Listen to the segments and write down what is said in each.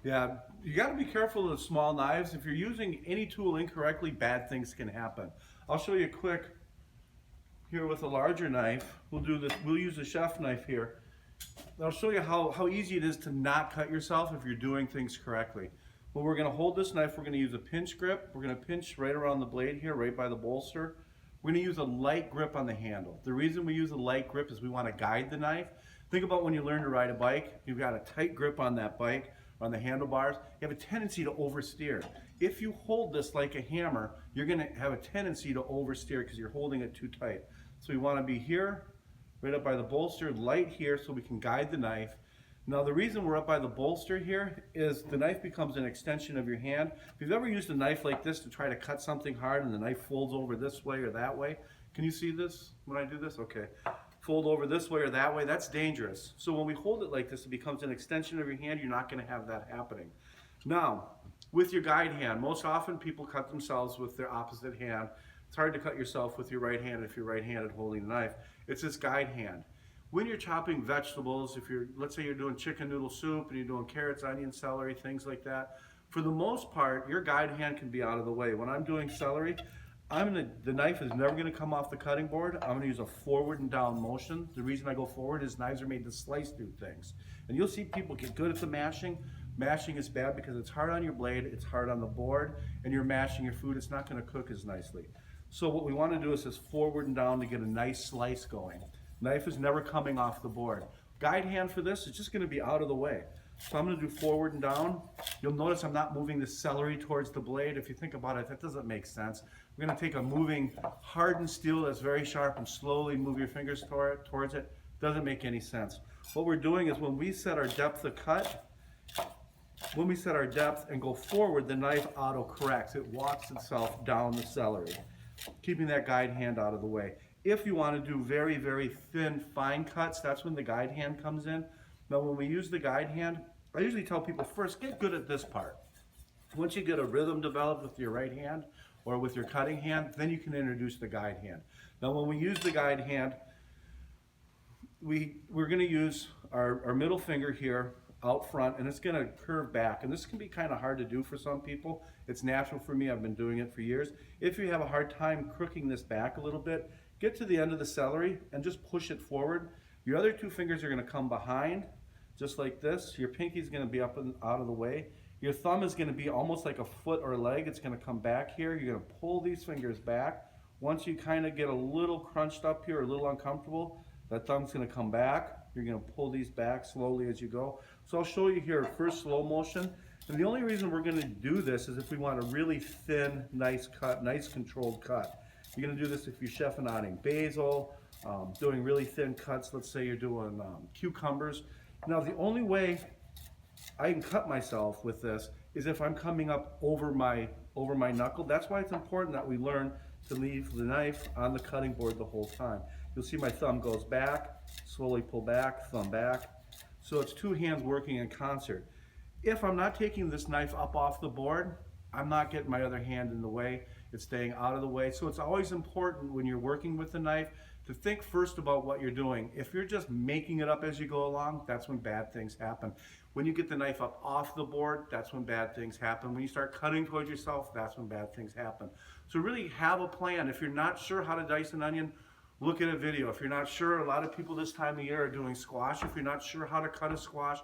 Yeah, you got to be careful of the small knives. If you're using any tool incorrectly, bad things can happen. I'll show you quick here with a larger knife. We'll do this. We'll use a chef knife here. I'll show you how easy it is to not cut yourself if you're doing things correctly. Well, we're going to hold this knife. We're going to use a pinch grip. We're going to pinch right around the blade here, right by the bolster. We're going to use a light grip on the handle. The reason we use a light grip is we want to guide the knife. Think about when you learn to ride a bike. You've got a tight grip on that bike, on the handlebars. You have a tendency to oversteer. If you hold this like a hammer, you're going to have a tendency to oversteer because you're holding it too tight. So we want to be here, right up by the bolster, light here so we can guide the knife. Now the reason we're up by the bolster here is the knife becomes an extension of your hand. If you've ever used a knife like this to try to cut something hard and the knife folds over this way or that way, can you see this when I do this? Okay. Fold over this way or that way, that's dangerous. So when we hold it like this, it becomes an extension of your hand. You're not going to have that happening. Now, with your guide hand, most often people cut themselves with their opposite hand. It's hard to cut yourself with your right hand if you're right-handed holding the knife. It's this guide hand. When you're chopping vegetables, if you're, let's say you're doing chicken noodle soup and you're doing carrots, onions, celery, things like that, for the most part, your guide hand can be out of the way. When I'm doing celery, the knife is never going to come off the cutting board. I'm going to use a forward and down motion. The reason I go forward is knives are made to slice through things. And you'll see people get good at the mashing. Mashing is bad because it's hard on your blade, it's hard on the board, and you're mashing your food, it's not going to cook as nicely. So what we want to do is this forward and down to get a nice slice going. Knife is never coming off the board. Guide hand for this is just going to be out of the way. So I'm going to do forward and down. You'll notice I'm not moving the celery towards the blade. If you think about it, that doesn't make sense. We're going to take a moving hardened steel that's very sharp and slowly move your fingers towards it. Doesn't make any sense. What we're doing is when we set our depth of cut, when we set our depth and go forward, the knife auto corrects. It walks itself down the celery, keeping that guide hand out of the way. If you want to do very, very thin, fine cuts, that's when the guide hand comes in. Now, when we use the guide hand, I usually tell people first, get good at this part. Once you get a rhythm developed with your right hand or with your cutting hand, then you can introduce the guide hand. Now, when we use the guide hand, we're going to use our middle finger here out front, and it's going to curve back. And this can be kind of hard to do for some people. It's natural for me. I've been doing it for years. If you have a hard time crooking this back a little bit, get to the end of the celery and just push it forward. Your other two fingers are going to come behind, just like this. Your pinky is going to be up and out of the way. Your thumb is going to be almost like a foot or leg. It's going to come back here. You're going to pull these fingers back. Once you kind of get a little crunched up here, a little uncomfortable, that thumb's going to come back. You're going to pull these back slowly as you go. So I'll show you here first slow motion. And the only reason we're going to do this is if we want a really thin, nice cut, nice controlled cut. You're going to do this if you're chiffonading basil, doing really thin cuts. Let's say you're doing cucumbers. Now the only way I can cut myself with this is if I'm coming up over my knuckle. That's why it's important that we learn to leave the knife on the cutting board the whole time. You'll see my thumb goes back, slowly pull back, thumb back. So it's two hands working in concert. If I'm not taking this knife up off the board, I'm not getting my other hand in the way. It's staying out of the way. So it's always important when you're working with the knife to think first about what you're doing. If you're just making it up as you go along, that's when bad things happen. When you get the knife up off the board, that's when bad things happen. When you start cutting towards yourself, that's when bad things happen. So really have a plan. If you're not sure how to dice an onion, look at a video. If you're not sure, a lot of people this time of year are doing squash. If you're not sure how to cut a squash,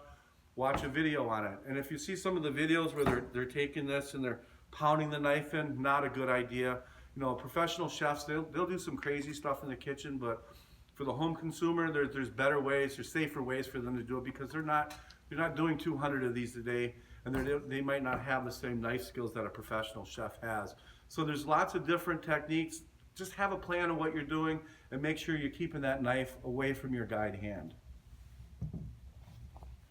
watch a video on it. And if you see some of the videos where they're taking this and they're pounding the knife in, not a good idea. You know, professional chefs, they'll do some crazy stuff in the kitchen, but for the home consumer, there's better ways, there's safer ways for them to do it because they're not doing 200 of these a day, and they might not have the same knife skills that a professional chef has. So there's lots of different techniques. Just have a plan of what you're doing and make sure you're keeping that knife away from your guide hand.